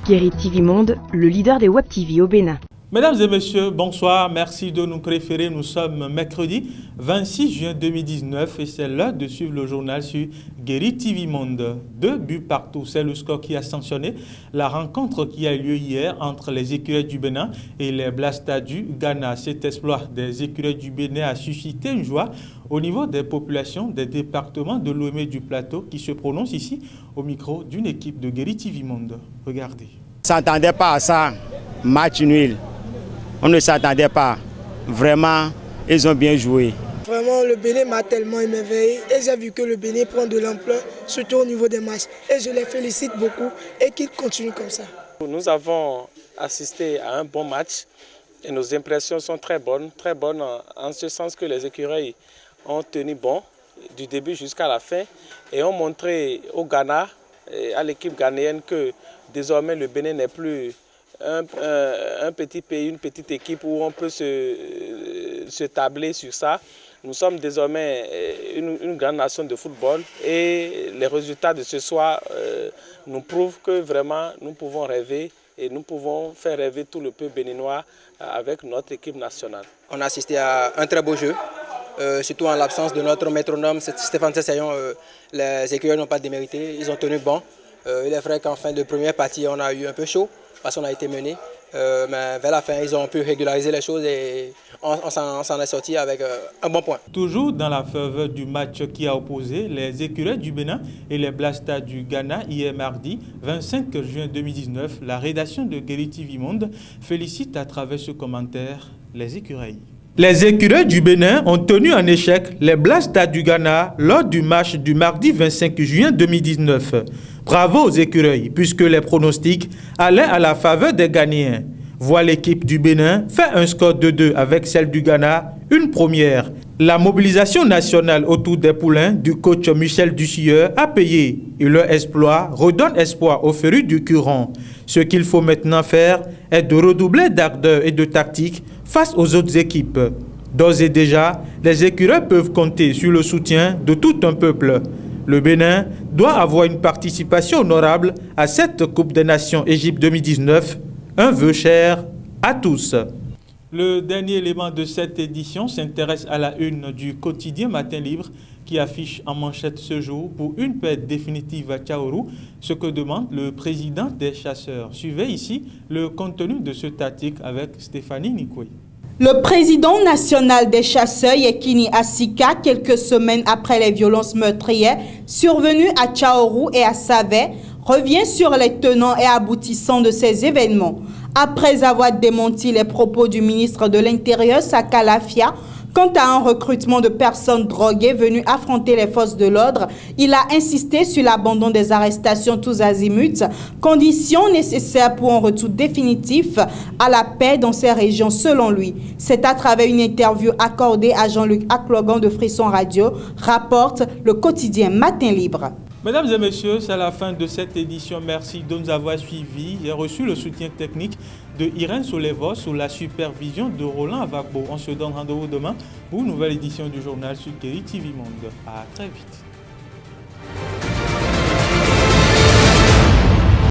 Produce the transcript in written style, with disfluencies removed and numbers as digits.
Guéri TV Monde, le leader des Web TV au Bénin. Mesdames et messieurs, bonsoir. Merci de nous préférer. Nous sommes mercredi 26 juin 2019 et c'est l'heure de suivre le journal sur Guéri TV Monde. 2 buts partout, c'est le score qui a sanctionné la rencontre qui a eu lieu hier entre les écureuils du Bénin et les Blastas du Ghana. Cet exploit des écureuils du Bénin a suscité une joie au niveau des populations des départements de Lomé du Plateau qui se prononcent ici au micro d'une équipe de Guéri TV Monde. Regardez. On ne s'attendait pas à ça, match nul. On ne s'attendait pas. Vraiment, ils ont bien joué. Vraiment, le Bénin m'a tellement émerveillé et j'ai vu que le Bénin prend de l'ampleur, surtout au niveau des matchs. Et je les félicite beaucoup et qu'ils continuent comme ça. Nous avons assisté à un bon match et nos impressions sont très bonnes en ce sens que les écureuils ont tenu bon du début jusqu'à la fin et ont montré au Ghana et à l'équipe ghanéenne que désormais le Bénin n'est plus un petit pays, une petite équipe où on peut se tabler sur ça. Nous sommes désormais une grande nation de football et les résultats de ce soir nous prouvent que vraiment nous pouvons rêver et nous pouvons faire rêver tout le peuple béninois avec notre équipe nationale. On a assisté à un très beau jeu, surtout en l'absence de notre métronome Stéphane Sessayon. Les écureuils n'ont pas démérité, ils ont tenu bon. Il est vrai qu'en fin de première partie, on a eu un peu chaud parce qu'on a été mené. Mais vers la fin, ils ont pu régulariser les choses et on s'en est sorti avec un bon point. Toujours dans la faveur du match qui a opposé les écureuils du Bénin et les Blastas du Ghana hier mardi 25 juin 2019, la rédaction de Guéri TV Monde félicite à travers ce commentaire les écureuils. Les écureuils du Bénin ont tenu en échec les Blastas du Ghana lors du match du mardi 25 juin 2019. Bravo aux écureuils, puisque les pronostics allaient à la faveur des Ghanéens. Voit l'équipe du Bénin faire un score de 2 avec celle du Ghana, une première. La mobilisation nationale autour des poulains du coach Michel Dussieur a payé et leur exploit redonne espoir aux férus du Curon. Ce qu'il faut maintenant faire est de redoubler d'ardeur et de tactique face aux autres équipes. D'ores et déjà, les écureuils peuvent compter sur le soutien de tout un peuple. Le Bénin doit avoir une participation honorable à cette Coupe des Nations Égypte 2019, un vœu cher à tous. Le dernier élément de cette édition s'intéresse à la une du quotidien Matin Libre qui affiche en manchette ce jour pour une paix définitive à Tchaourou, ce que demande le président des chasseurs. Suivez ici le contenu de cet article avec Stéphanie Nikoué. Le président national des chasseurs, Yekini Asika, quelques semaines après les violences meurtrières survenues à Tchaourou et à Savé, revient sur les tenants et aboutissants de ces événements. Après avoir démenti les propos du ministre de l'Intérieur, Saka Lafia, quant à un recrutement de personnes droguées venues affronter les forces de l'ordre, il a insisté sur l'abandon des arrestations tous azimuts, condition nécessaire pour un retour définitif à la paix dans ces régions selon lui. C'est à travers une interview accordée à Jean-Luc Aklogan de Frisson Radio, rapporte le quotidien Matin Libre. Mesdames et messieurs, c'est la fin de cette édition. Merci de nous avoir suivis. J'ai reçu le soutien technique de Irène Solevo sous la supervision de Roland Avagbo. On se donne rendez-vous demain pour une nouvelle édition du journal sur Guéri TV Monde. À très vite.